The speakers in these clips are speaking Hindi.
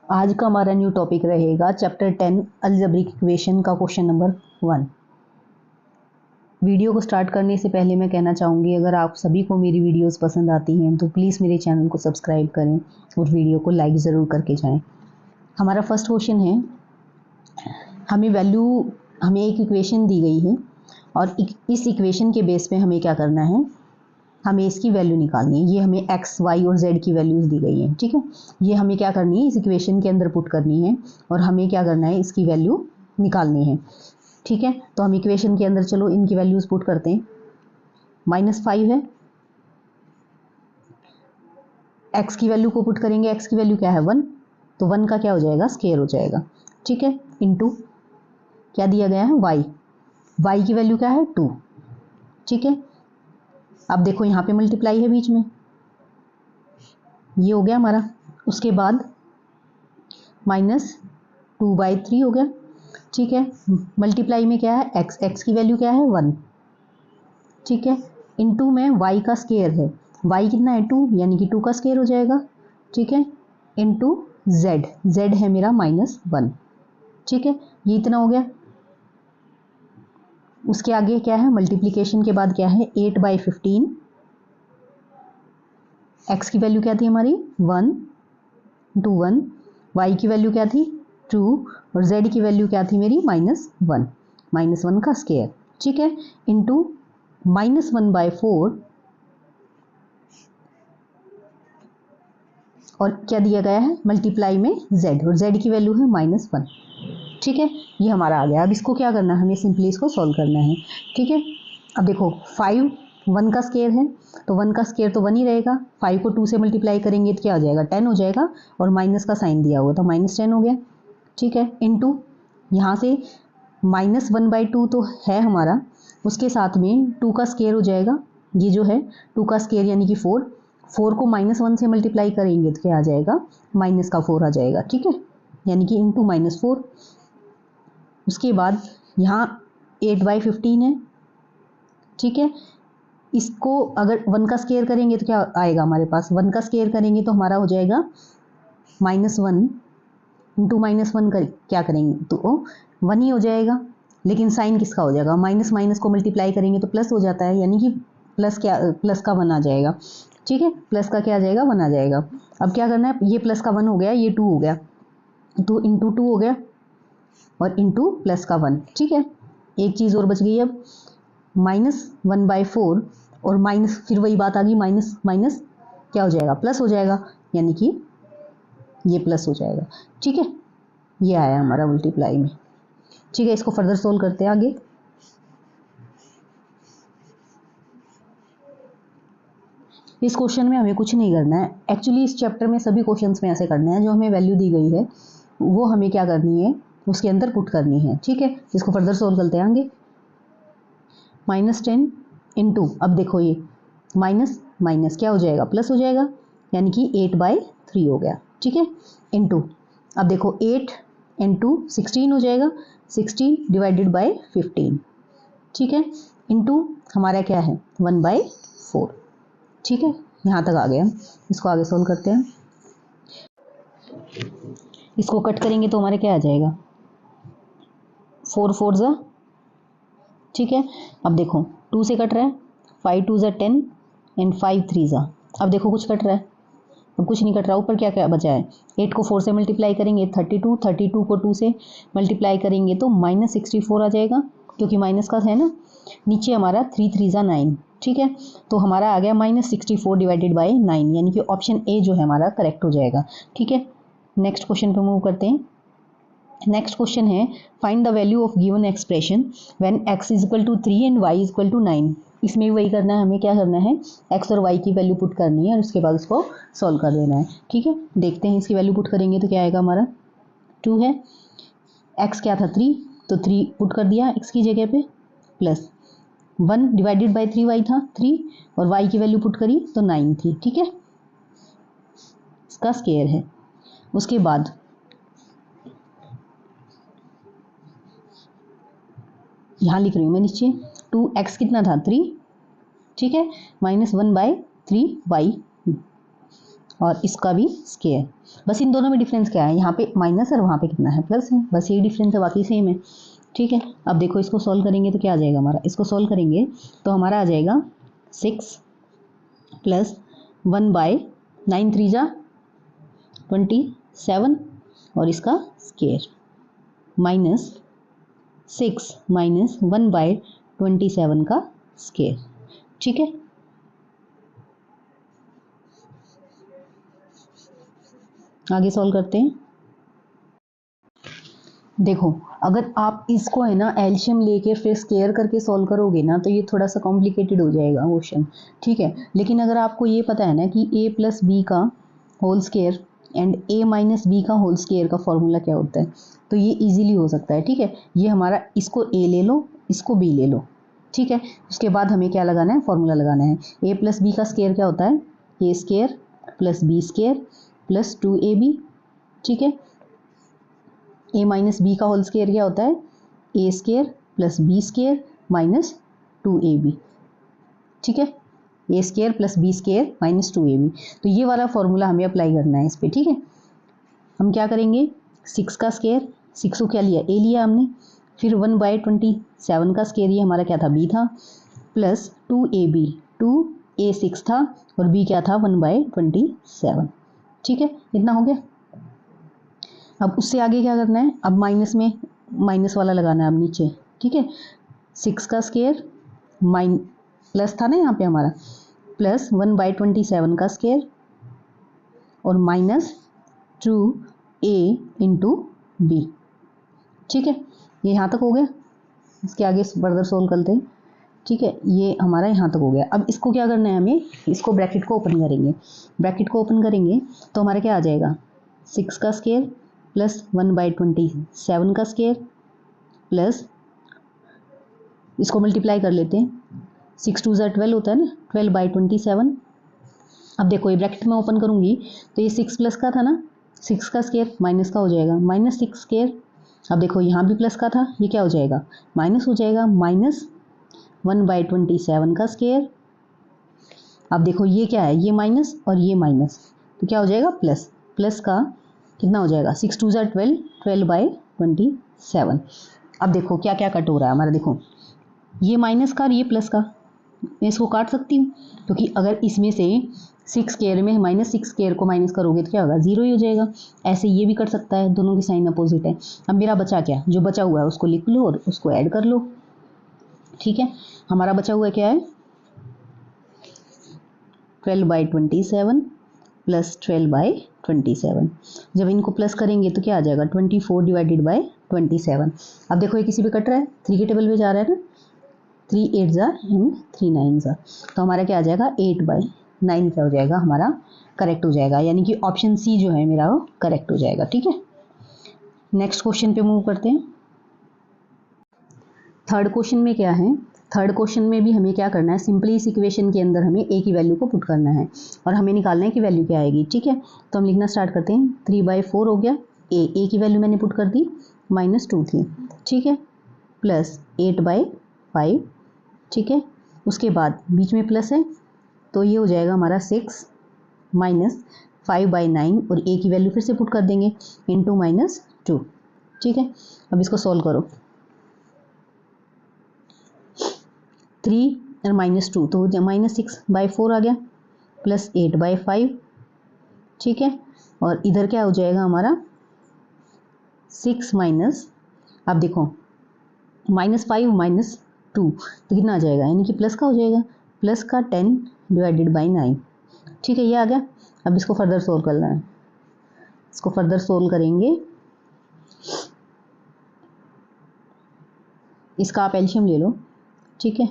आज का हमारा न्यू टॉपिक रहेगा चैप्टर 10 अलजेब्रिक इक्वेशन का क्वेश्चन नंबर 1। वीडियो को स्टार्ट करने से पहले मैं कहना चाहूँगी, अगर आप सभी को मेरी वीडियोस पसंद आती हैं तो प्लीज़ मेरे चैनल को सब्सक्राइब करें और वीडियो को लाइक ज़रूर करके जाएं। हमारा फर्स्ट क्वेश्चन है, हमें एक इक्वेशन दी गई है और इस इक्वेशन के बेस पे हमें क्या करना है, हमें इसकी वैल्यू निकालनी है। ये हमें एक्स वाई और जेड की वैल्यूज़ दी गई हैं, ठीक है। ये हमें क्या करनी है, इस इक्वेशन के अंदर पुट करनी है और हमें क्या करना है, इसकी वैल्यू निकालनी है, ठीक है। तो हम इक्वेशन के अंदर चलो इनकी वैल्यूज़ पुट करते हैं। -5 है, एक्स की वैल्यू को पुट करेंगे, एक्स की वैल्यू क्या है 1, तो 1 का क्या हो जाएगा, स्क्वायर हो जाएगा, ठीक है। इनटू क्या दिया गया है, वाई, वाई की वैल्यू क्या है 2, ठीक है। अब देखो यहाँ पे मल्टीप्लाई है बीच में, ये हो गया हमारा। उसके बाद -2/3 हो गया, ठीक है। मल्टीप्लाई में क्या है, एक्स, एक्स की वैल्यू क्या है 1, ठीक है। इनटू में वाई का स्क्वायर है, वाई कितना है 2, यानी कि 2 का स्क्वायर हो जाएगा, ठीक है। इनटू जेड, जेड है मेरा -1, ठीक है। ये इतना हो गया। उसके आगे क्या है, मल्टीप्लिकेशन के बाद क्या है, 8/15। एक्स की वैल्यू क्या थी हमारी 1 टू 1, वाई की वैल्यू क्या थी 2 और जेड की वैल्यू क्या थी मेरी -1, -1 का स्क्वायर, ठीक है। इनटू -1/4 और क्या दिया गया है, मल्टीप्लाई में z, और z की वैल्यू है -1, ठीक है। ये हमारा आ गया। अब इसको क्या करना है, हमें सिंपली इसको सॉल्व करना है, ठीक है। अब देखो 5 1 का स्क्वायर है, तो 1 का स्क्वायर तो 1 ही रहेगा। 5 को 2 से मल्टीप्लाई करेंगे तो क्या हो जाएगा, 10 हो जाएगा, और माइनस का साइन दिया हुआ तो -10 हो गया, ठीक है। इनटू यहाँ से -1/2 तो है हमारा, उसके साथ में 2 का स्क्वायर हो जाएगा, ये जो है 2 का स्क्वायर यानी कि 4, 4 को -1 से मल्टीप्लाई करेंगे तो क्या आ जाएगा, -4 आ जाएगा, ठीक है, यानी कि इनटू -4। उसके बाद यहाँ 8/15 है, ठीक है। इसको अगर 1 का स्क्वायर करेंगे तो क्या आएगा हमारे पास, 1 का स्क्वायर करेंगे तो हमारा हो जाएगा -1 इंटू -1 कर क्या करेंगे तो 1 ही हो जाएगा, लेकिन साइन किसका हो जाएगा, माइनस माइनस को मल्टीप्लाई करेंगे तो प्लस हो जाता है, यानी कि प्लस क्या, प्लस का 1 आ जाएगा, ठीक है। प्लस का क्या आ जाएगा, 1 आ जाएगा। अब क्या करना है, ये प्लस का 1 हो गया, ये 2 हो गया, तो इंटू 2 हो गया और इंटू प्लस का 1, ठीक है। एक चीज़ और बच गई, अब -1/4 और माइनस, फिर वही बात आ गई, माइनस माइनस क्या हो जाएगा, प्लस हो जाएगा, यानी कि ये प्लस हो जाएगा, ठीक है। ये आया हमारा मल्टीप्लाई में, ठीक है। इसको फर्दर सोल्व करते हैं आगे। इस क्वेश्चन में हमें कुछ नहीं करना है, एक्चुअली इस चैप्टर में सभी क्वेश्चंस में ऐसे करना है, जो हमें वैल्यू दी गई है वो हमें क्या करनी है, उसके अंदर पुट करनी है, ठीक है। इसको फर्दर सोल्व करते हैं आगे। -10 इंटू, अब देखो ये माइनस माइनस क्या हो जाएगा, प्लस हो जाएगा, यानी कि 8/3 हो गया, ठीक है। इंटू, अब देखो 8 इंटू 16 हो जाएगा, 16 डिवाइडेड बाय 15, ठीक है। इंटू हमारा क्या है 1/4, ठीक है। यहाँ तक आ गया, इसको आगे सोल्व करते हैं। इसको कट करेंगे तो हमारे क्या आ जाएगा, 4 4 ज़ा, ठीक है। अब देखो 2 से कट रहा है, 5 2 ज़ा 10 एंड 5 3 ज़ा, अब देखो कुछ कट रहा है, अब कुछ नहीं कट रहा, ऊपर क्या क्या बचा है, 8 को 4 से मल्टीप्लाई करेंगे 32, 32 को 2 से मल्टीप्लाई करेंगे तो -64 आ जाएगा, क्योंकि माइनस का है ना। नीचे हमारा 3 3 ज़ा 9, ठीक है। तो हमारा आ गया -64 डिवाइडेड बाय 9, यानी कि ऑप्शन ए जो है हमारा करेक्ट हो जाएगा, ठीक है। नेक्स्ट क्वेश्चन पे मूव करते हैं। नेक्स्ट क्वेश्चन है, find the value of given expression when x is equal to 3 and y is equal to 9। इसमें भी वही करना है, हमें क्या करना है, x और y की वैल्यू पुट करनी है और उसके बाद उसको सॉल्व कर देना है, ठीक है। देखते हैं, इसकी वैल्यू पुट करेंगे तो क्या आएगा हमारा, 2 है, x क्या था 3, तो 3 पुट कर दिया x की जगह पे, प्लस 1 डिवाइडेड बाई 3y था 3, और y की वैल्यू पुट करी तो 9 थी, ठीक है, इसका स्क्वायर है। उसके बाद यहाँ लिख रही हूँ मैं नीचे, 2x कितना था 3, ठीक है, -1/3y, और इसका भी स्क्वायर। बस इन दोनों में डिफरेंस क्या है, यहाँ पे माइनस और वहाँ पे कितना है, प्लस है, बस यही डिफरेंस है, बाकी सेम है। ठीक है, अब देखो इसको सॉल्व करेंगे तो क्या आ जाएगा हमारा, इसको सॉल्व करेंगे तो हमारा आ जाएगा 6 प्लस 1/9 3 जा 27 और इसका स्क्वायर माइनस 6 माइनस 1/27 का स्क्वायर। ठीक है, आगे सॉल्व करते हैं। देखो अगर आप इसको है ना एलशियम लेके फिर स्क्वायर करके सॉल्व करोगे ना तो ये थोड़ा सा कॉम्प्लिकेटेड हो जाएगा क्वेश्चन। ठीक है, लेकिन अगर आपको ये पता है ना कि a प्लस बी का whole square and a minus b का होल स्क्वायर का फॉर्मूला क्या होता है तो ये इजीली हो सकता है। ठीक है, ये हमारा इसको a ले लो, इसको b ले लो। ठीक है, उसके बाद हमें क्या लगाना है, फॉर्मूला लगाना है। a प्लस बी का स्क्वायर क्या होता है, a square plus b square plus 2ab। ठीक है, a माइनस बी का होल स्क्वायर क्या होता है, a square plus b square minus 2ab। ठीक है, a square plus b square minus 2ab। तो ये वाला फॉर्मूला हमें अप्लाई करना है इस पर। ठीक है, हम क्या करेंगे, 6 का स्क्वायर, 6 को क्या लिया, a लिया हमने, फिर 1/27 का स्क्वायर, ये हमारा क्या था, b था, प्लस 2ab, 2a6 था और b क्या था, 1/27। ठीक है, इतना हो गया। अब उससे आगे क्या करना है, अब माइनस में माइनस वाला लगाना है अब नीचे। ठीक है, 6 का स्क्वायर माइन प्लस था ना यहाँ पे हमारा, प्लस 1/27 का स्क्वायर और माइनस 2a इंटू बी। ठीक है, ये यहाँ तक हो गया, इसके आगे फर्दर सोल्व करते हैं। ठीक है, ये हमारा यहाँ तक हो गया। अब इसको क्या करना है हमें, इसको ब्रैकेट को ओपन करेंगे, ब्रैकेट को ओपन करेंगे तो हमारा क्या आ जाएगा, 6 का स्क्वायर प्लस 1/27 का स्क्वायर प्लस इसको मल्टीप्लाई कर लेते हैं, 6 2 ज़ा 12 होता है ना, 12/27। अब देखो ये ब्रैकेट में ओपन करूँगी तो ये 6 प्लस का था ना, 6 का स्क्वायर माइनस का हो जाएगा, माइनस 6 स्क्वायर। अब देखो यहाँ भी प्लस का था, ये क्या हो जाएगा, माइनस हो जाएगा, माइनस 1/27 का स्क्वायर। अब देखो ये क्या है, ये माइनस और ये माइनस, तो क्या हो जाएगा, प्लस, प्लस का कितना हो जाएगा, 6 2 ज़ा 12, 12/27। अब देखो क्या क्या कट हो रहा है हमारा, देखो ये माइनस का और ये प्लस का, मैं इसको काट सकती हूँ क्योंकि अगर इसमें से 6 स्क्वायर में माइनस 6 स्क्वायर को माइनस करोगे तो क्या होगा, 0 ही हो जाएगा। ऐसे ये भी कर सकता है, दोनों की साइन अपोजिट है। अब मेरा बचा क्या, जो बचा हुआ है उसको लिख लो और उसको ऐड कर लो। ठीक है, हमारा बचा हुआ क्या है, 12/27 प्लस 12/27। जब इनको प्लस करेंगे तो क्या आ जाएगा, 24/27। अब देखो ये किसी पे कट रहा है, 3 के टेबल पे जा रहा है ना, 3 8 ज़ा एंड 3 9 ज़ा, तो हमारा क्या आ जाएगा, 8/9 क्या हो जाएगा हमारा, करेक्ट हो जाएगा। यानी कि ऑप्शन सी जो है मेरा वो करेक्ट हो जाएगा। ठीक है, नेक्स्ट क्वेश्चन पे मूव करते हैं। थर्ड क्वेश्चन में क्या है, थर्ड क्वेश्चन में भी हमें क्या करना है, सिंपली इस इक्वेशन के अंदर हमें ए की वैल्यू को पुट करना है और हमें निकालना है कि वैल्यू क्या आएगी। ठीक है, तो हम लिखना स्टार्ट करते हैं, 3/4 हो गया, ए की वैल्यू मैंने पुट कर दी, -2 थी। ठीक है, प्लस 8/5। ठीक है, उसके बाद बीच में प्लस है तो ये हो जाएगा हमारा 6 माइनस 5/9 और ए की वैल्यू फिर से पुट कर देंगे इंटू -2। ठीक है, अब इसको सॉल्व करो, 3 और -2 तो -6/4 आ गया प्लस 8/5। ठीक है, और इधर क्या हो जाएगा हमारा 6 माइनस, अब देखो -5 -2 तो कितना आ जाएगा, यानी कि प्लस का हो जाएगा, प्लस का 10/9। ठीक है, ये आ गया। अब इसको फर्दर सोल्व करना है, इसको फर्दर सोल्व करेंगे, इसका आप एलशियम ले लो। ठीक है,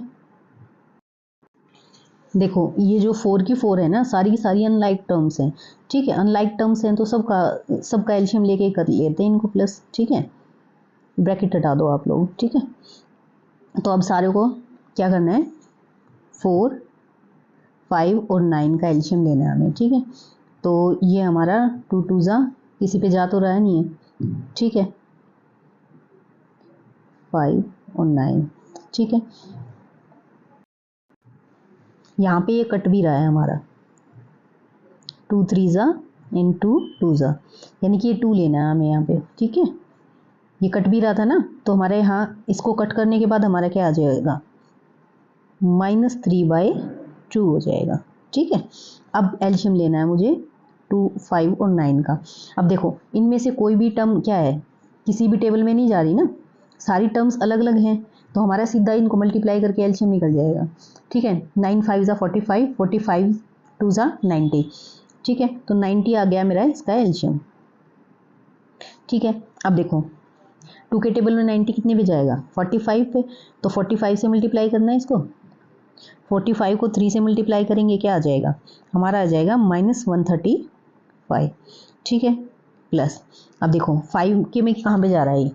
देखो ये जो 4 की 4 है ना, सारी की सारी अनलाइक टर्म्स हैं। ठीक है, अनलाइक टर्म्स हैं तो सबका एलशियम लेके कर लेते हैं इनको प्लस। ठीक है, ब्रैकेट हटा दो आप लोग। ठीक है, तो अब सारे को क्या करना है, 4 5 और 9 का एलशियम लेना है हमें। ठीक है, तो ये हमारा 2 2 ज़ा, किसी पे जा तो रहा नहीं है। ठीक है, 5 और 9। ठीक है, यहाँ पे ये कट भी रहा है हमारा, टू थ्री ज़ा इंटू टू ज़ा, यानी कि ये 2 लेना है हमें यहाँ पे, ठीक है। ये कट भी रहा था ना, तो हमारे यहाँ इसको कट करने के बाद हमारा क्या आ जाएगा, -3/2 हो जाएगा, ठीक है। अब एलसीएम लेना है मुझे 2, 5 और 9 का। अब देखो इनमें से कोई भी टर्म क्या है, किसी भी टेबल में नहीं जा रही ना, सारी टर्म्स अलग अलग हैं, तो हमारा सीधा इनको मल्टीप्लाई करके एलसीएम निकल जाएगा, ठीक है। 9 5 ज़ा 45, 45 2 ज़ा 90, ठीक है। तो 90 आ गया मेरा इसका एलसीएम, ठीक है। अब देखो 2 के टेबल में 90 कितने पे जाएगा, 45 पे, तो 45 से मल्टीप्लाई करना है इसको। 45 को 3 से मल्टीप्लाई करेंगे, क्या आ जाएगा, हमारा आ जाएगा -135, ठीक है। प्लस अब देखो 5 के में कहाँ पे जा रहा है ये,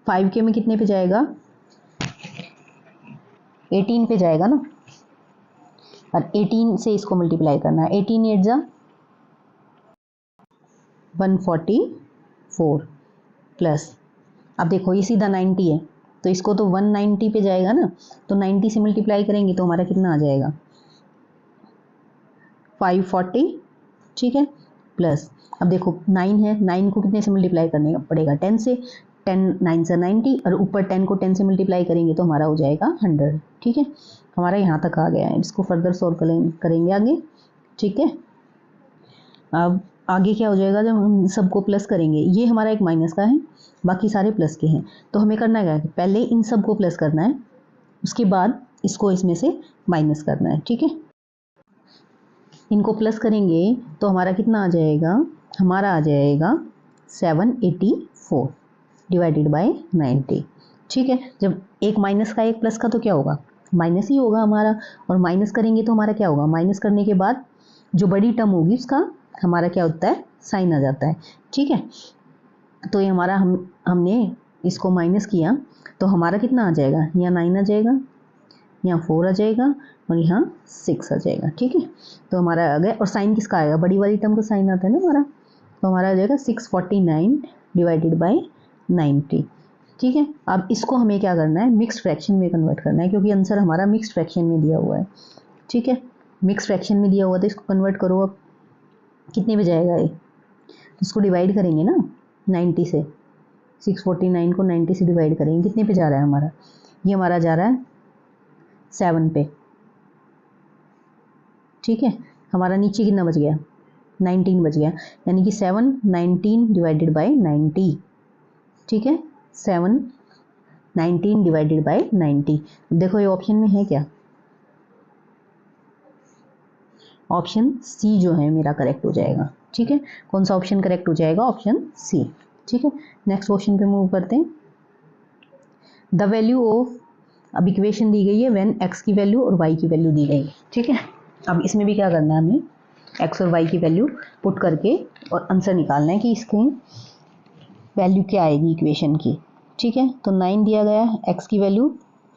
5 के में कितने पे जाएगा, 18 पे जाएगा ना, और 18 से इसको मल्टीप्लाई करना है। 18 8 ज़ा 144 प्लस अब देखो ये सीधा 90 है, तो इसको तो 190 पे जाएगा ना, तो 90 से मल्टीप्लाई करेंगे तो हमारा कितना आ जाएगा, 540, ठीक है। प्लस अब देखो 9 है, 9 को कितने से मल्टीप्लाई करने का पड़ेगा, 10 से, 10 9 से 90, और ऊपर 10 को 10 से मल्टीप्लाई करेंगे तो हमारा हो जाएगा 100, ठीक है। हमारा यहाँ तक आ गया है, इसको फर्दर सॉल्व करेंगे आगे, ठीक है। अब आगे क्या हो जाएगा, जब हम सबको प्लस करेंगे, ये हमारा एक माइनस का है, बाकी सारे प्लस के हैं, तो हमें करना क्या है, पहले इन सबको प्लस करना है, उसके बाद इसको इसमें से माइनस करना है, ठीक है। इनको प्लस करेंगे तो हमारा कितना आ जाएगा, हमारा आ जाएगा 784 डिवाइडेड बाय 90, ठीक है। जब एक माइनस का एक प्लस का तो क्या होगा, माइनस ही होगा हमारा, और माइनस करेंगे तो हमारा क्या होगा, माइनस करने के बाद जो बड़ी टर्म होगी उसका हमारा क्या होता है, साइन आ जाता है, ठीक है। तो ये हमारा हमने इसको माइनस किया तो हमारा कितना आ जाएगा, यहाँ 9 आ जाएगा, यहाँ 4 आ जाएगा, और यहाँ 6 आ जाएगा, ठीक है। तो हमारा आ गया, और साइन किसका आएगा, बड़ी वाली टर्म का साइन आता है ना हमारा, तो हमारा आ जाएगा 649 डिवाइडेड बाय 90, ठीक है। अब इसको हमें क्या करना है, मिक्स्ड फ्रैक्शन में कन्वर्ट करना है, क्योंकि आंसर हमारा मिक्स्ड फ्रैक्शन में दिया हुआ है, ठीक है। मिक्स्ड फ्रैक्शन में दिया हुआ तो इसको कन्वर्ट करो, अब कितने में जाएगा ये, इसको डिवाइड करेंगे ना 90 से, 649 को 90 से डिवाइड करेंगे, कितने पे जा रहा है हमारा, ये हमारा जा रहा है 7 पे, ठीक है। हमारा नीचे कितना बच गया, 19 बच गया, यानी कि 7 19 डिवाइडेड बाय 90, ठीक है। 7 19 डिवाइडेड बाय 90, देखो ये ऑप्शन में है क्या, ऑप्शन सी जो है मेरा करेक्ट हो जाएगा, ठीक है। कौन सा ऑप्शन करेक्ट हो जाएगा, ऑप्शन सी, ठीक है। नेक्स्ट क्वेश्चन पे मूव करते हैं। द वैल्यू ऑफ, अब इक्वेशन दी गई है व्हेन एक्स की वैल्यू और वाई की वैल्यू दी गई है, ठीक है। अब इसमें भी क्या करना है, हमें एक्स और वाई की वैल्यू पुट करके और आंसर निकालना है कि इसकी वैल्यू क्या आएगी इक्वेशन की, ठीक है। तो 9 दिया गया है, एक्स की वैल्यू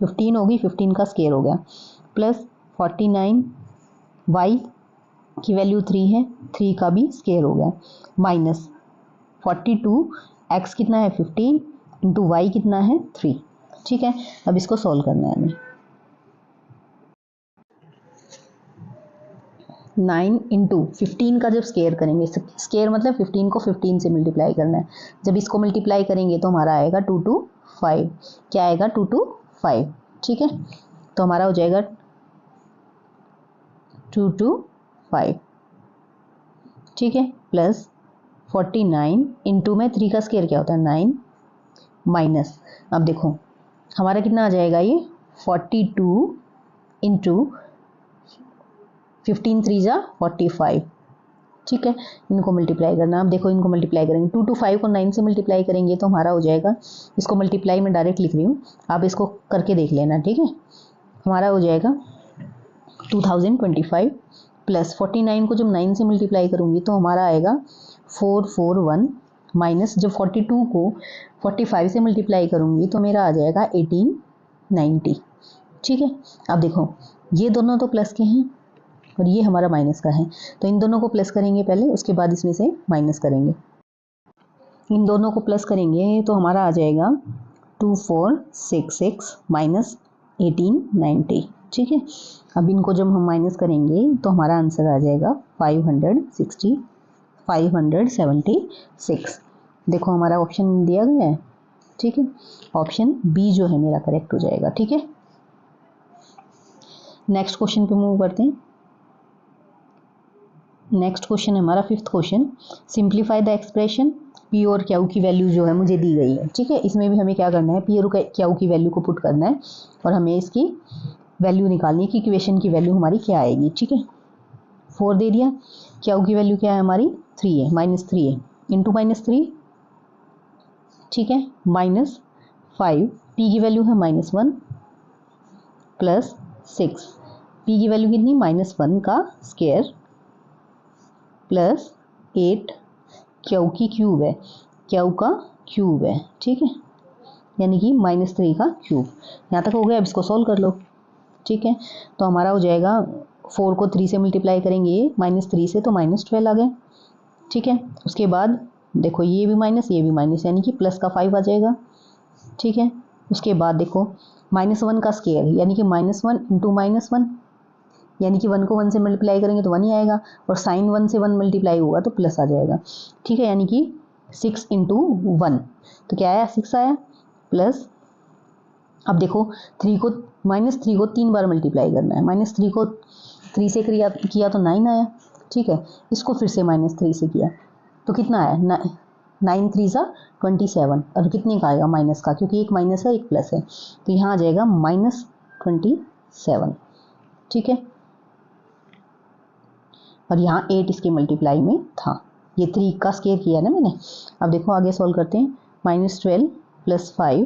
15 होगी, 15 का स्क्वायर हो गया, प्लस 49, वाई की वैल्यू 3 है, 3 का भी स्क्वायर हो गया, माइनस 42, एक्स कितना है 15 इंटू वाई कितना है 3, ठीक है। अब इसको सॉल्व करना है हमें, 9 इंटू 15 का जब स्क्वायर करेंगे, स्क्वायर मतलब 15 को 15 से मल्टीप्लाई करना है, जब इसको मल्टीप्लाई करेंगे तो हमारा आएगा 225, क्या आएगा 225, ठीक है। तो हमारा हो जाएगा 225, ठीक है, प्लस 49 इंटू में 3 का स्क्वायर क्या होता है 9, माइनस अब देखो हमारा कितना आ जाएगा ये 42 इंटू 15 3 जा 45, ठीक है। इनको मल्टीप्लाई करना, अब देखो इनको मल्टीप्लाई करेंगे, 225 को 9 से मल्टीप्लाई करेंगे तो हमारा हो जाएगा, इसको मल्टीप्लाई में डायरेक्ट लिख रही हूँ, आप इसको करके देख लेना, ठीक है। हमारा हो जाएगा 2025 प्लस 49 को जब 9 से मल्टीप्लाई करूँगी तो हमारा आएगा 441, माइनस जब 42 को 45 से मल्टीप्लाई करूँगी तो मेरा आ जाएगा 1890, ठीक है। अब देखो ये दोनों तो प्लस के हैं और ये हमारा माइनस का है, तो इन दोनों को प्लस करेंगे पहले, उसके बाद इसमें से माइनस करेंगे। इन दोनों को प्लस करेंगे तो हमारा आ जाएगा 2466 माइनस 1890, ठीक है। अब इनको जब हम माइनस करेंगे तो हमारा आंसर आ जाएगा 576। देखो हमारा ऑप्शन दिया गया है, ठीक है। ऑप्शन बी जो है मेरा करेक्ट हो जाएगा, ठीक है। नेक्स्ट क्वेश्चन पे मूव करते हैं। नेक्स्ट क्वेश्चन है हमारा 5th question, simplify the expression P और क्यू की वैल्यू जो है मुझे दी गई है, ठीक है। इसमें भी हमें क्या करना है, पी और क्यू की वैल्यू को पुट करना है और हमें इसकी वैल्यू निकालनी है कि इक्वेशन की वैल्यू हमारी क्या आएगी, ठीक है। 4 दे दिया, क्यू की वैल्यू क्या है हमारी 3 है, -3 है, इंटू -3, ठीक है, -5, पी की वैल्यू है -1 प्लस 6, पी की वैल्यू कितनी -1 का स्क्वायर प्लस 8, क्यू की क्यूब है, क्यू का क्यूब है, ठीक है, यानी कि -3 का क्यूब। यहाँ तक हो गया, अब इसको सॉल्व कर लो, ठीक है। तो हमारा हो जाएगा 4 को 3 से मल्टीप्लाई करेंगे, -3 से तो -12 आ गए, ठीक है। उसके बाद देखो ये भी माइनस ये भी माइनस, यानी कि प्लस का 5 आ जाएगा, ठीक है। उसके बाद देखो -1 का स्क्वायर यानी कि -1 इंटू -1, यानी कि 1 को 1 से मल्टीप्लाई करेंगे तो 1 ही आएगा, और साइन 1 से 1 मल्टीप्लाई होगा तो प्लस आ जाएगा, ठीक है। यानी कि 6 इंटू 1 तो क्या आया, 6 आया, प्लस अब देखो -3 को 3 बार मल्टीप्लाई करना है, -3 को 3 से किया तो 9 आया, ठीक है। इसको फिर से -3 से किया तो कितना आया, 9 3 सा 27, और कितने का आएगा, माइनस का, क्योंकि एक माइनस है एक प्लस है, तो यहाँ आ जाएगा -27, ठीक है। और यहाँ 8 इसके मल्टीप्लाई में था, ये 3 का स्क्वायर किया ना मैंने। अब देखो आगे सॉल्व करते हैं, -12 प्लस 5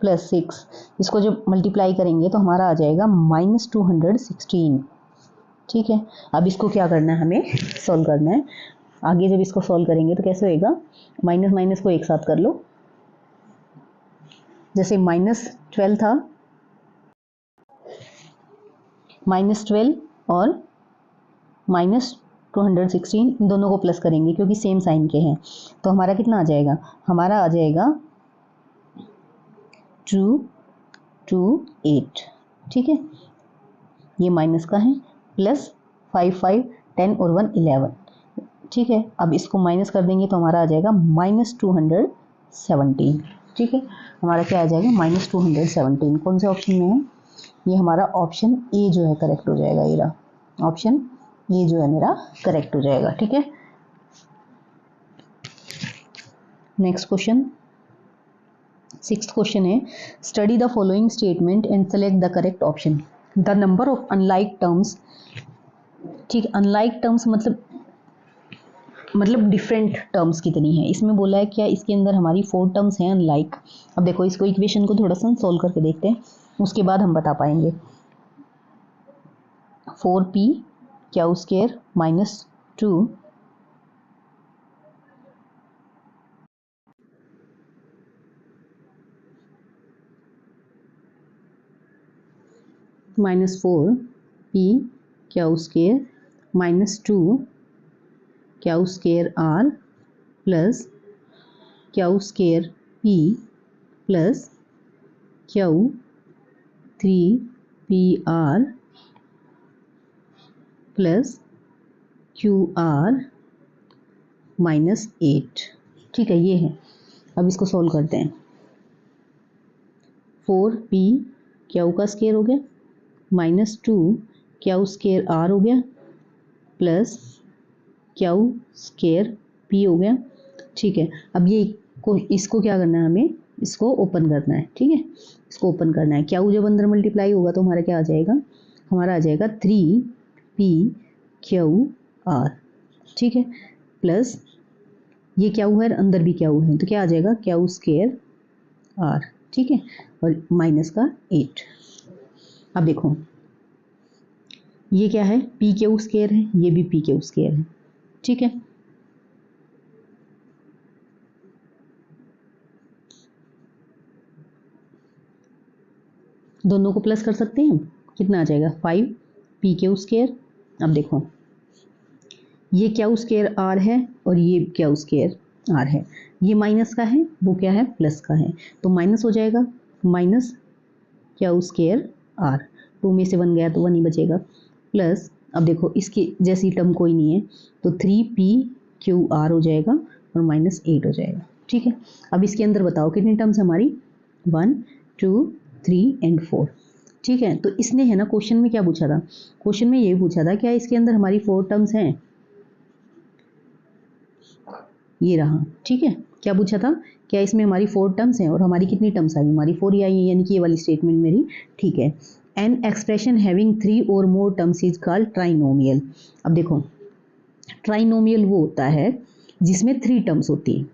प्लस 6, इसको जब मल्टीप्लाई करेंगे तो हमारा आ जाएगा -216, ठीक है। अब इसको क्या करना है, हमें सॉल्व करना है। आगे जब इसको सॉल्व करेंगे तो कैसे होएगा, माइनस माइनस को एक साथ कर लो, जैसे -12 था, -12 और -216 इन दोनों को प्लस करेंगे क्योंकि सेम साइन के हैं, तो हमारा कितना आ जाएगा, हमारा आ जाएगा 228, ठीक है। ये माइनस का है, प्लस 5 5 10 और 1 11, ठीक है। अब इसको माइनस कर देंगे तो हमारा आ जाएगा -217, ठीक है। हमारा क्या आ जाएगा, -217, कौन से ऑप्शन में है, ये हमारा ऑप्शन ए जो है करेक्ट हो जाएगा, ये रहा ऑप्शन ए जो है मेरा करेक्ट हो जाएगा, ठीक है। नेक्स्ट क्वेश्चन 6th क्वेश्चन है, study the following statement and select the correct option. The number of unlike terms, ठीक, अनलाइक टर्म्स मतलब डिफरेंट टर्म्स कितनी है, इसमें बोला है क्या, इसके अंदर हमारी 4 टर्म्स हैं अनलाइक। अब देखो इसको इक्वेशन को थोड़ा सा सॉल्व करके देखते हैं, उसके बाद हम बता पाएंगे। 4p Q square -2 -4p Q square -2 Q square r plus Q square p plus Q 3pr plus QR -8, ठीक है, ये है। अब इसको सॉल्व करते हैं, 4p क्यू का स्क्वायर हो गया, -2 क्यू स्क्वायर r हो गया, प्लस क्यू स्क्वायर p हो गया, ठीक है। अब ये इसको क्या करना है, हमें इसको ओपन करना है, ठीक है, इसको ओपन करना है। क्यू जब अंदर मल्टीप्लाई होगा तो हमारा क्या आ जाएगा, हमारा आ जाएगा 3p QR, ठीक है, प्लस ये क्यू है अंदर भी क्यू है तो क्या आ जाएगा, क्यू स्क्वायर r, ठीक है, और माइनस का 8। अब देखो ये क्या है, पी क्यू स्क्वायर है, ये भी पी क्यू स्क्वायर है, ठीक है। दोनों को प्लस कर सकते हैं हम, कितना आ जाएगा 5 पी क्यू स्क्वायर। अब देखो ये क्यू स्क्वायर आर है और ये क्यू स्क्वायर आर है, ये माइनस का है वो क्या है प्लस का है, तो माइनस हो जाएगा, माइनस क्यू स्क्वायर आर, 2 में से 1 गया तो 1 ही बचेगा, प्लस अब देखो इसकी जैसी टर्म कोई नहीं है तो 3p/q/r हो जाएगा और -8 हो जाएगा। ठीक है, अब इसके अंदर बताओ कितनी टर्म्स हमारी 1 2 3 एंड 4। ठीक है, तो इसने है ना क्वेश्चन में क्या पूछा था, क्वेश्चन में ये पूछा था क्या इसके अंदर हमारी 4 टर्म्स हैं, ये रहा। ठीक है, क्या पूछा था, क्या इसमें हमारी 4 टर्म्स हैं और हमारी कितनी टर्म्स आई, हमारी 4 ही आई है, यानी कि ये वाली स्टेटमेंट मेरी ठीक है। एन एक्सप्रेशन हैविंग 3 और मोर टर्म्स इज कॉल्ड ट्राइनोमियल। अब देखो ट्राइनोमियल वो होता है जिसमें 3 टर्म्स होती है।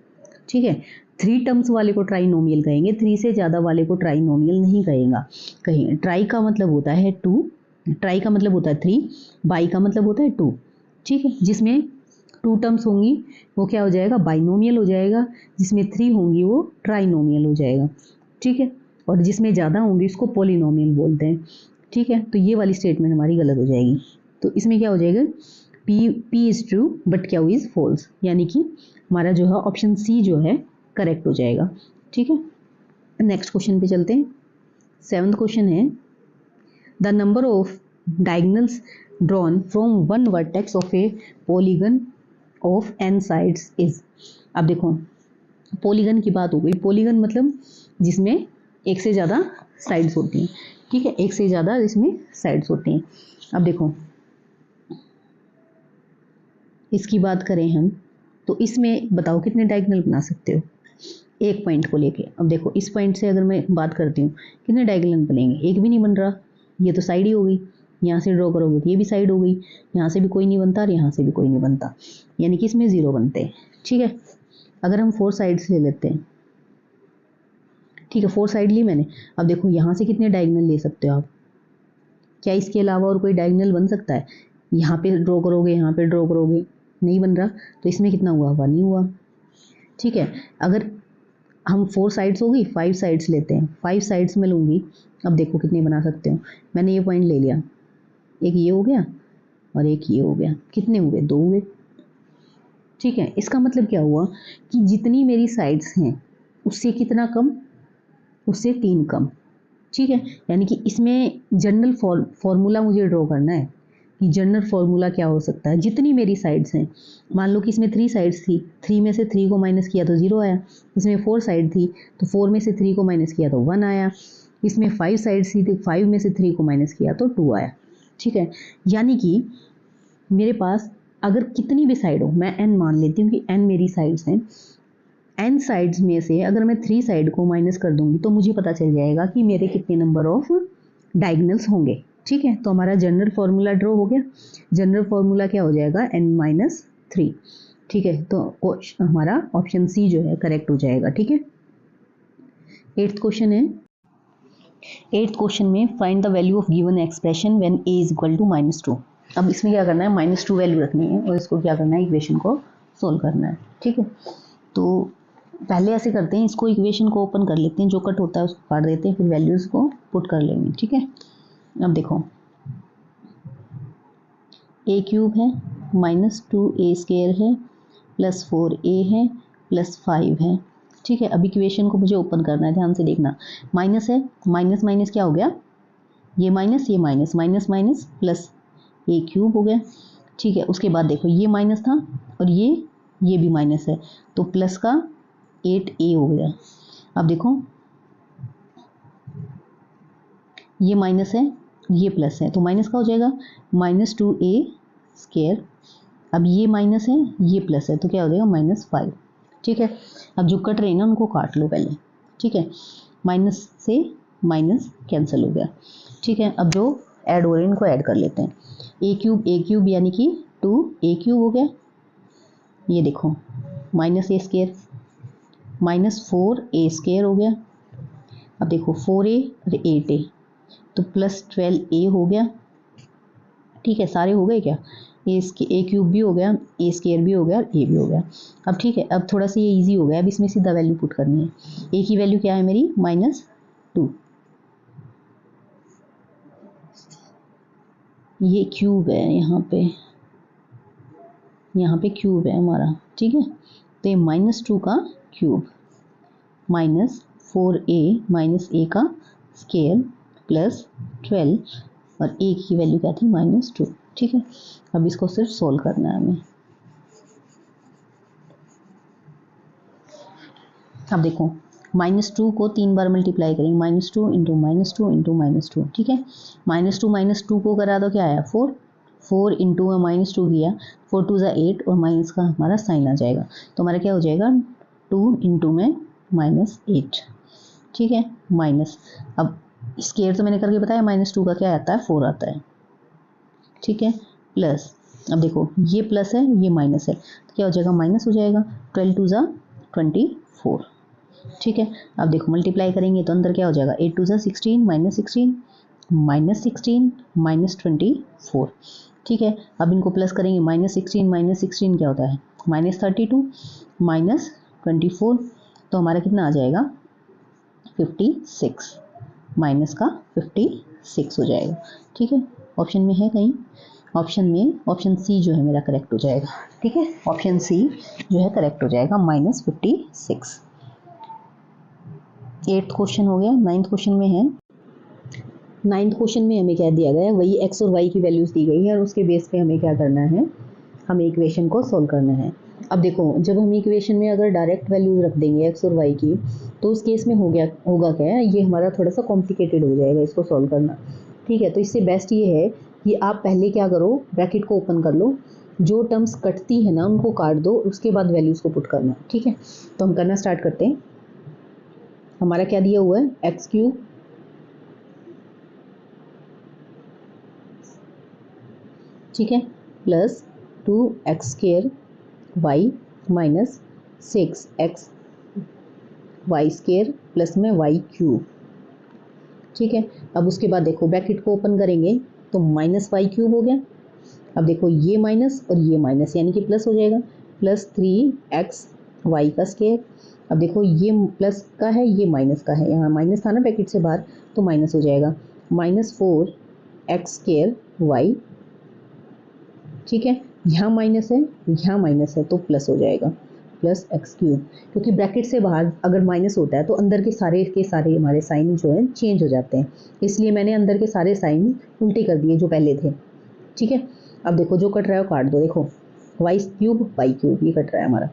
ठीक है, 3 टर्म्स वाले को ट्राइनोमियल कहेंगे, 3 से ज़्यादा वाले को ट्राइनोमियल नहीं कहेंगे। ट्राई का मतलब होता है 2, ट्राई का मतलब होता है 3, बाई का मतलब होता है 2। ठीक है, जिसमें 2 टर्म्स होंगी वो क्या हो जाएगा, बाइनोमियल हो जाएगा, जिसमें 3 होंगी वो ट्राइनोमियल हो जाएगा। ठीक है, और जिसमें ज़्यादा होंगी उसको पॉलिनोमियल बोलते हैं। ठीक है, तो ये वाली स्टेटमेंट हमारी गलत हो जाएगी। तो इसमें क्या हो जाएगा, P is true but Q is false, यानी कि हमारा जो है ऑप्शन सी जो है करेक्ट हो जाएगा। ठीक है, नेक्स्ट क्वेश्चन पे चलते हैं। 7th क्वेश्चन है the number of diagonals drawn from one vertex of A polygon of n sides is. अब देखो पॉलीगन की बात हो गई, पॉलीगन मतलब जिसमें एक से ज़्यादा साइड्स होती हैं। ठीक है, एक से ज़्यादा इसमें साइड्स होती हैं। अब देखो इसकी बात करें हम तो इसमें बताओ कितने डायगोनल बना सकते हो एक पॉइंट को लेके। अब देखो इस पॉइंट से अगर मैं बात करती हूँ कितने डायगोनल बनेंगे, एक भी नहीं बन रहा, ये तो साइड ही हो गई। यहाँ से ड्रॉ करोगे तो ये भी साइड हो गई, यहाँ से भी कोई नहीं बनता और यहाँ से भी कोई नहीं बनता, यानी कि इसमें 0 बनते हैं। ठीक है, अगर हम 4 साइड्स ले लेते हैं, ठीक है 4 साइड ली मैंने। अब देखो यहाँ से कितने डायगोनल ले सकते हो आप, क्या इसके अलावा और कोई डायगोनल बन सकता है, यहाँ पे ड्रॉ करोगे यहाँ पे ड्रॉ करोगे नहीं बन रहा, तो इसमें कितना हुआ, 1 ही हुआ। ठीक है, अगर हम 4 साइड्स होगी 5 साइड्स लेते हैं, 5 साइड्स में लूँगी। अब देखो कितने बना सकते हो, मैंने ये पॉइंट ले लिया, एक ये हो गया और एक ये हो गया, कितने हुए, 2 हुए। ठीक है, इसका मतलब क्या हुआ कि जितनी मेरी साइड्स हैं उससे कितना कम, उससे 3 कम। ठीक है, यानी कि इसमें जनरल फॉर्मूला मुझे ड्रॉ करना है कि जनरल फॉर्मूला क्या हो सकता है। जितनी मेरी साइड्स हैं, मान लो कि इसमें 3 साइड्स थी, 3 में से 3 को माइनस किया तो 0 आया। इसमें 4 साइड थी तो 4 में से 3 को माइनस किया तो 1 आया। इसमें 5 साइड्स थी तो 5 में से 3 को माइनस किया तो 2 आया। ठीक है, यानी कि मेरे पास अगर कितनी भी साइड हो, मैं n मान लेती हूँ कि n मेरी साइड्स हैं, n साइड्स में से अगर मैं 3 साइड को माइनस कर दूंगी तो मुझे पता चल जाएगा कि मेरे कितने नंबर ऑफ डायगोनल्स होंगे। ठीक है, तो हमारा जनरल फार्मूला ड्रॉ हो गया। जनरल फार्मूला क्या हो जाएगा, n-3। ठीक है, तो हमारा ऑप्शन सी जो है करेक्ट हो जाएगा। ठीक है, 8th क्वेश्चन है, 8th क्वेश्चन में find the value of given expression when a is equal to -2। अब इसमें क्या करना है, -2 वैल्यू रखनी है और इसको क्या करना है, इक्वेशन को सोल्व करना है। ठीक है, तो पहले ऐसे करते हैं, इसको इक्वेशन को ओपन कर लेते हैं, जो कट होता है उसको काट देते हैं, फिर वैल्यूज़ को पुट कर लेंगे। ठीक है, अब देखो a³ है, -2a² है, +4a है, +5 है। ठीक है, अब इक्वेशन को मुझे ओपन करना है, ध्यान से देखना। माइनस है, माइनस माइनस क्या हो गया, ये माइनस ये minus, minus minus plus a³ हो गया। ठीक है, उसके बाद देखो ये माइनस था और ये भी माइनस है, तो प्लस का 8a हो गया। अब देखो ये माइनस है ये प्लस है, तो माइनस का हो जाएगा -2a²। अब ये माइनस है ये प्लस है, तो क्या हो जाएगा -5। ठीक है, अब जो कट रहे हैं ना उनको काट लो पहले। ठीक है, माइनस से माइनस कैंसिल हो गया। ठीक है, अब जो ऐड हो रहे हैं इनको ऐड कर लेते हैं। a³ यानी कि 2a³ हो गया, ये देखो -a² -4a² हो गया। अब देखो 4a और 8a, तो +12a हो गया। ठीक है, सारे हो गए क्या, a³ भी हो गया, a² भी हो गया और a भी हो गया। अब ठीक है, अब थोड़ा सा ये इजी हो गया, अब इसमें सीधा वैल्यू पुट करनी है। a की वैल्यू क्या है मेरी, -2, ये क्यूब है, यहाँ पे क्यूब है हमारा। ठीक है, तो ये -2 का क्यूब -4a -a का स्क्वायर +12 और ए की वैल्यू क्या थी -2। ठीक है, अब इसको सिर्फ सोल्व करना है हमें। अब देखो -2 को 3 बार मल्टीप्लाई करेंगे, -2 इंटू -2 इंटू -2। ठीक है, -2 को करा तो क्या आया 4, 4 इंटू -2 किया, 4 2 8 और माइनस का हमारा साइन आ जाएगा, तो हमारा क्या हो जाएगा 2 इंटू में -8। ठीक है, माइनस, अब स्केयर तो मैंने करके बताया, -2 का क्या आता है 4 आता है। ठीक है, प्लस, अब देखो ये प्लस है ये माइनस है, तो क्या हो जाएगा माइनस हो जाएगा, 12 2 24। ठीक है, अब देखो मल्टीप्लाई करेंगे तो अंदर क्या हो जाएगा 8 2 16 -16 -16 -24। ठीक है, अब इनको प्लस करेंगे, -16 क्या होता है -32 -24, तो हमारा कितना आ जाएगा 56, माइनस का 56 हो जाएगा। ठीक है, ऑप्शन में है कहीं, ऑप्शन में ऑप्शन सी जो है मेरा करेक्ट हो जाएगा। ठीक है, ऑप्शन सी जो है करेक्ट हो जाएगा -56। 8th क्वेश्चन हो गया। 9th क्वेश्चन में है, 9th क्वेश्चन में हमें क्या दिया गया है, वही एक्स और वाई की वैल्यूज दी गई है और उसके बेस पे हमें क्या करना है, हमें इक्वेशन को सोल्व करना है। अब देखो जब हम इक्वेशन में अगर डायरेक्ट वैल्यूज रख देंगे एक्स और वाई की, तो उस केस में होगा क्या है, ये हमारा थोड़ा सा कॉम्प्लिकेटेड हो जाएगा इसको सॉल्व करना। ठीक है, तो इससे बेस्ट ये है कि आप पहले क्या करो, ब्रैकेट को ओपन कर लो, जो टर्म्स कटती है ना उनको काट दो, उसके बाद वैल्यूज को पुट करना। ठीक है, तो हम करना स्टार्ट करते हैं। हमारा क्या दिया हुआ है x3, ठीक है, plus 2x² y minus 6xy² plus में y3। ठीक है, अब उसके बाद देखो ब्रैकेट को ओपन करेंगे तो -y³ हो गया। अब देखो ये माइनस और ये माइनस यानी कि प्लस हो जाएगा, प्लस 3xy²। अब देखो ये प्लस का है ये माइनस का है, यहाँ माइनस था ना ब्रैकेट से बाहर, तो माइनस हो जाएगा, -4x²y। ठीक है, यहाँ माइनस है यहाँ माइनस है तो प्लस हो जाएगा, प्लस x3, क्योंकि ब्रैकेट से बाहर अगर माइनस होता है तो अंदर के सारे हमारे साइन जो है चेंज हो जाते हैं, इसलिए मैंने अंदर के सारे साइन उल्टे कर दिए जो पहले थे। ठीक है, अब देखो जो कट रहा है वो काट दो, देखो y3 ये कट रहा है हमारा।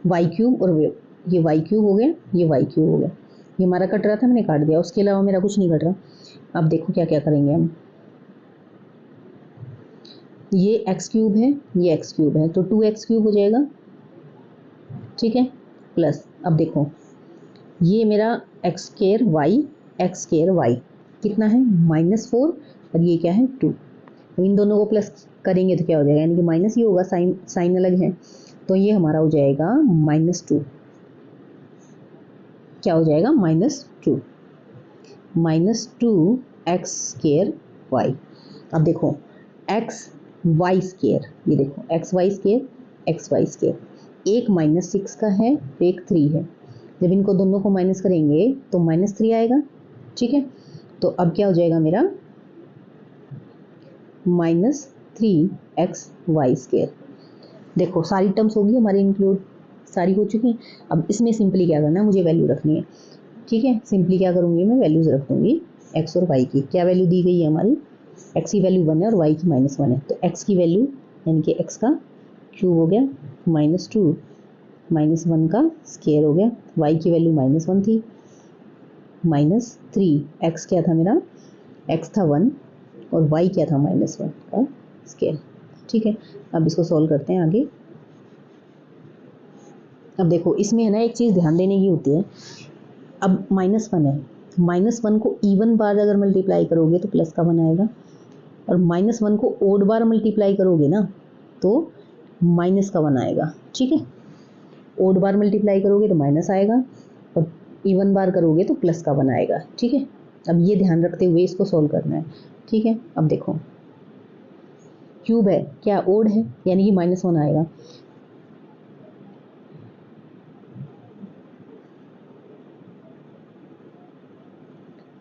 y3 और ये y3 हो गया, ये y3 हो गया, ये हमारा कट रहा था मैंने काट दिया, उसके अलावा मेरा कुछ नहीं कट रहा। अब देखो क्या क्या करेंगे हम, ये x3 है ये x3 है तो 2x3 हो जाएगा। ठीक है, प्लस अब देखो ये मेरा x² y कितना है -4 और ये क्या है 2, तो इन दोनों को प्लस करेंगे तो क्या हो जाएगा, यानी कि माइनस ही होगा, साइन अलग है, तो ये हमारा हो जाएगा -2। क्या हो जाएगा -2 अब देखो xy², ये देखो xy², एक -6 का है तो एक 3 है, जब इनको दोनों को माइनस करेंगे तो -3 आएगा। ठीक है, तो अब क्या हो जाएगा मेरा -3xy²। देखो सारी टर्म्स होगी हमारी इंक्लूड, सारी हो चुकी हैं। अब इसमें सिंपली क्या करना है, मुझे वैल्यू रखनी है। ठीक है, सिंपली क्या करूँगी मैं, वैल्यूज रख दूँगी एक्स और वाई की। क्या वैल्यू दी गई है हमारी, एक्स की वैल्यू 1 है और वाई की -1 है, तो एक्स की वैल्यू यानी कि एक्स का क्यूब हो गया -2 -1 का स्क्वायर हो गया, वाई की वैल्यू -1 थी, -3 एक्स क्या था मेरा, एक्स था 1 और वाई क्या था -1 का स्क्वायर। ठीक है, अब इसको सॉल्व करते हैं आगे। अब देखो इसमें है ना एक चीज़ ध्यान देने की होती है, अब -1 है, -1 को इवन बार अगर मल्टीप्लाई करोगे तो प्लस का 1 आएगा, और -1 को ओड बार मल्टीप्लाई करोगे ना तो माइनस का 1 आएगा। ठीक है, ओड बार मल्टीप्लाई करोगे तो माइनस आएगा और इवन बार करोगे तो प्लस का 1 आएगा। ठीक है, अब ये ध्यान रखते हुए इसको सॉल्व करना है। ठीक है, अब देखो क्यूब है, क्या ओड है यानी कि -1 आएगा,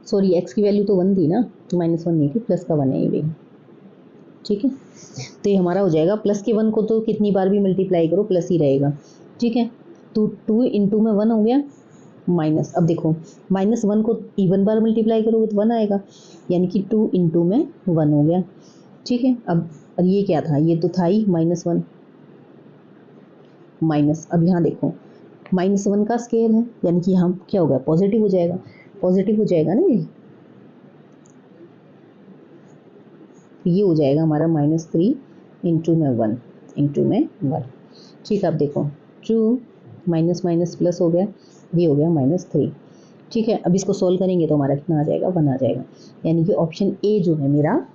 सॉरी एक्स की वैल्यू तो 1 थी ना, तो -1 नहीं थी, प्लस का 1 है ये भी। ठीक है, तो ये हमारा हो जाएगा, प्लस के 1 को तो कितनी बार भी मल्टीप्लाई करो प्लस ही रहेगा। ठीक है, तो 2 इंटू में 1 हो गया माइनस। अब देखो -1 को इवन बार मल्टीप्लाई करोगे तो 1 आएगा, यानी कि 2 इंटू में 1 हो गया। ठीक है, अब ये क्या था, ये तो था ही -1 माइनस। अब यहाँ देखो -1 का स्केयर है, यानी कि यहाँ क्या होगा, पॉजिटिव हो जाएगा, पॉजिटिव हो जाएगा ना, ये हो जाएगा हमारा -3 इंटू में 1 इंटू में 1। ठीक है, अब देखो 2 माइनस माइनस प्लस हो गया, ये हो गया -3। ठीक है, अब इसको सोल्व करेंगे तो हमारा कितना आ जाएगा, 1 आ जाएगा, यानी कि ऑप्शन ए जो है मेरा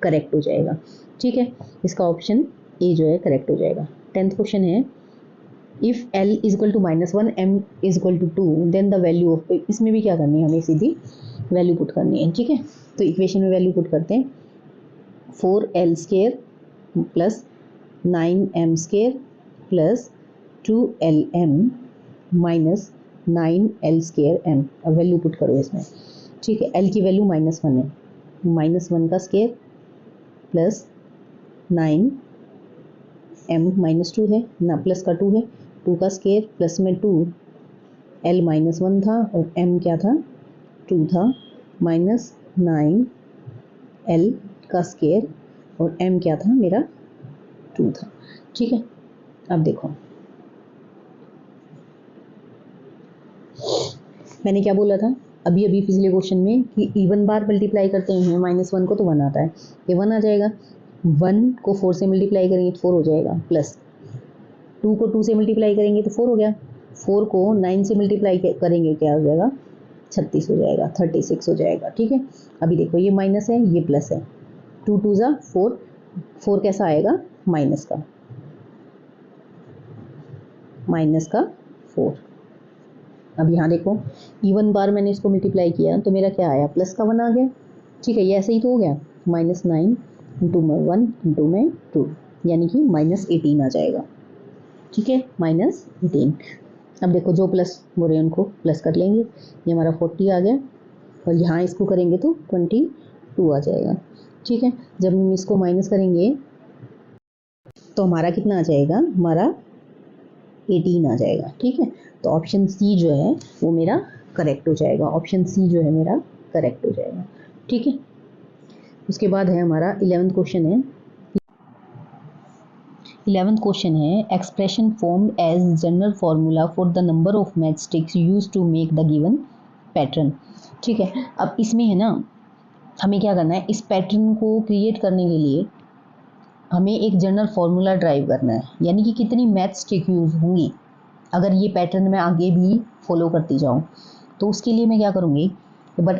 करेक्ट हो जाएगा। ठीक है, इसका ऑप्शन ए जो है करेक्ट हो जाएगा। 10th क्वेश्चन है, if L is equal to -1 M is equal to 2 then the value of, इसमें भी क्या करनी है, हमें सीधी वैल्यू पुट करनी है। ठीक है, तो इक्वेशन में वैल्यू पुट करते हैं, 4L square plus 9M square plus 2LM minus 9L square M। अब वैल्यू पुट करो इसमें। ठीक है, L की वैल्यू -1 है, -1 का स्केयर प्लस 9M -2 है ना, प्लस का 2 है, 2 का स्केयर प्लस में 2, L -1 था और M क्या था, 2 था, माइनस 9L का स्केयर और M क्या था मेरा, 2 था। ठीक है, अब देखो मैंने क्या बोला था अभी अभी पिछले क्वेश्चन में कि इवन बार मल्टीप्लाई करते हैं -1 को तो 1 आता है, ये 1 आ जाएगा। 1 को 4 से मल्टीप्लाई करेंगे तो 4 हो जाएगा, प्लस 2 को 2 से मल्टीप्लाई करेंगे तो 4 हो गया, 4 को 9 से मल्टीप्लाई करेंगे क्या हो जाएगा, 36 हो जाएगा, 36 हो जाएगा। ठीक है, अभी देखो ये माइनस है, ये प्लस है, 2 2 जा 4, 4 कैसा आएगा, माइनस का 4। अब यहाँ देखो इवन बार मैंने इसको मल्टीप्लाई किया तो मेरा क्या आया, प्लस का 1 आ गया। ठीक है, ये ऐसे ही तो हो गया, -9 इंटू में 1 इंटू में 2, यानी कि -18 आ जाएगा। ठीक है, -18। अब देखो जो प्लस बोल रहे हैं उनको प्लस कर लेंगे, ये हमारा 40 आ गया और यहाँ इसको करेंगे तो 22 आ जाएगा। ठीक है, जब हम इसको माइनस करेंगे तो हमारा कितना आ जाएगा, हमारा 18 आ जाएगा। ठीक है, तो ऑप्शन सी जो है वो मेरा करेक्ट हो जाएगा, ऑप्शन सी जो है मेरा करेक्ट हो जाएगा। ठीक है, उसके बाद है हमारा 11th क्वेश्चन है। 11th क्वेश्चन है, expression formed as general formula for the number of matchsticks used to make the given pattern. ठीक है, अब इसमें है ना हमें क्या करना है, इस पैटर्न को क्रिएट करने के लिए हमें एक जनरल फार्मूला ड्राइव करना है, यानी कि कितनी मैथ स्टिक यूज़ होंगी अगर ये पैटर्न मैं आगे भी फॉलो करती जाऊँ। तो उसके लिए मैं क्या करूँगी, बट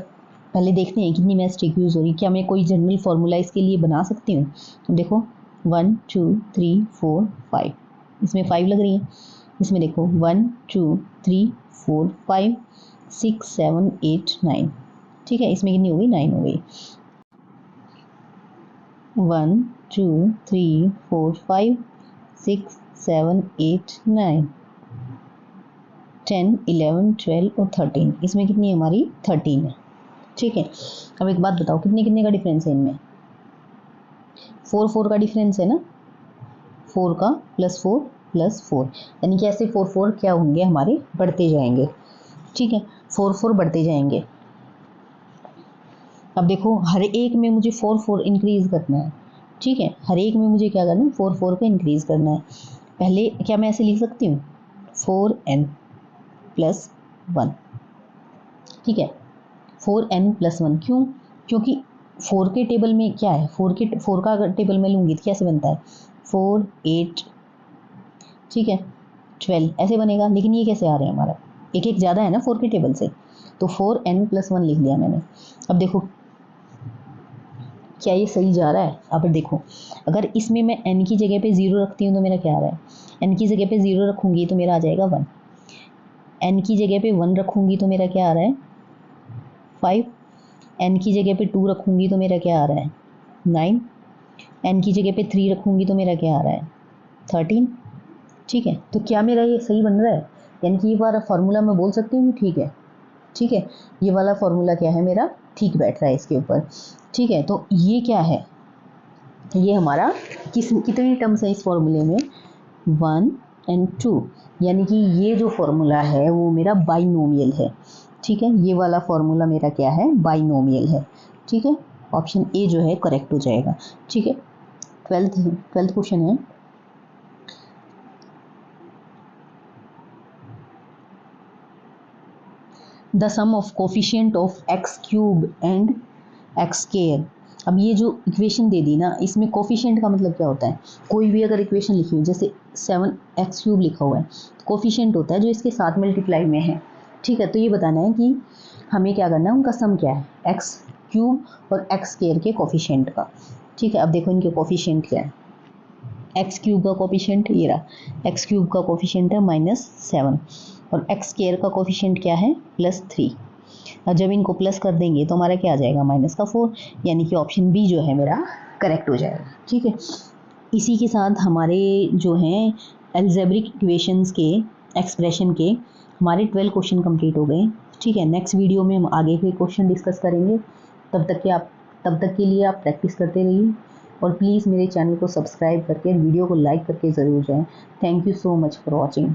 पहले देखते हैं कितनी मैथ स्टिक यूज़ हो रही, क्या मैं कोई जनरल फार्मूला इसके लिए बना सकती हूँ। तो देखो 1 2 3 4 5, इसमें 5 लग रही है, इसमें देखो 1 2 3 4 5 6 7 8 9। ठीक है, इसमें कितनी हो गई, 9 हो गई। 1 2 3 4 5 6 7 8 9 10 11 12 और 13, इसमें कितनी है हमारी, 13 है। ठीक है, अब एक बात बताओ कितने कितने का डिफरेंस है इनमें, 4 4 का डिफरेंस है ना, 4 का +4 +4, यानी कि ऐसे 4 4 क्या होंगे हमारे, बढ़ते जाएंगे। ठीक है, 4 4 बढ़ते जाएंगे। अब देखो हर एक में मुझे 4 4 इंक्रीज़ करना है। ठीक है, हर एक में मुझे क्या करना है, 4 4 को इंक्रीज़ करना है। पहले क्या मैं ऐसे लिख सकती हूँ, 4n + 1। ठीक है, 4n + 1, क्यों, क्योंकि 4 के टेबल में क्या है, 4 का अगर टेबल में लूँगी तो कैसे बनता है, 4 8, ठीक है 12 ऐसे बनेगा, लेकिन ये कैसे आ रहे हैं हमारा, एक एक ज़्यादा है ना 4 के टेबल से, तो 4n + 1 लिख दिया मैंने। अब देखो क्या ये सही जा रहा है, अब देखो अगर इसमें मैं n की जगह पे 0 रखती हूँ तो मेरा क्या आ रहा है, n की जगह पे 0 रखूँगी तो मेरा आ जाएगा 1, n की जगह पे 1 रखूँगी तो मेरा क्या आ रहा है 5, n की जगह पे 2 रखूँगी तो मेरा क्या आ रहा है 9, n की जगह पे 3 रखूँगी तो मेरा क्या आ रहा है 13। ठीक है, तो क्या मेरा ये सही बन रहा है, यानी कि ये वाला फार्मूला मैं बोल सकती हूँ ठीक है। ठीक है, ये वाला फार्मूला क्या है मेरा, ठीक बैठ रहा है इसके ऊपर। ठीक है, तो ये क्या है, ये हमारा कितनी टर्म्स है इस फॉर्मूले में, 1 एंड 2, यानी कि ये जो फॉर्मूला है वो मेरा बाइनोमियल है। ठीक है, ये वाला फॉर्मूला मेरा क्या है, बाइनोमियल है। ठीक है, ऑप्शन ए जो है करेक्ट हो जाएगा। ठीक है, ट्वेल्थ क्वेश्चन है, the sum of coefficient of x cube and x square. अब ये जो इक्वेशन दे दी ना, इसमें कोफिशिएंट का मतलब क्या होता है, कोई भी अगर इक्वेशन लिखी हुई जैसे 7x³ लिखा हुआ है, कोफिशिएंट होता है जो इसके साथ मल्टीप्लाई में है। ठीक है, तो ये बताना है कि हमें क्या करना है, उनका सम क्या है, x³ और एक्स स्क्वायर के कोफिशिएंट का। ठीक है, अब देखो इनके कोफिशिएंट क्या है, x³ का कोफिशिएंट ये रहा, x³ का कोफिशिएंट है -7 और एक्स स्क्वायर का कोफिशिएंट क्या है, +3। और जब इनको प्लस कर देंगे तो हमारा क्या आ जाएगा, -4, यानी कि ऑप्शन बी जो है मेरा करेक्ट हो जाएगा। ठीक है, इसी के साथ हमारे जो हैं अलजेब्रिक इक्वेशंस के एक्सप्रेशन के हमारे 12 क्वेश्चन कंप्लीट हो गए। ठीक है, नेक्स्ट वीडियो में हम आगे के क्वेश्चन डिस्कस करेंगे। तब तक के लिए आप प्रैक्टिस करते रहिए और प्लीज़ मेरे चैनल को सब्सक्राइब करके वीडियो को लाइक करके ज़रूर जाएं। Thank you so much for watching.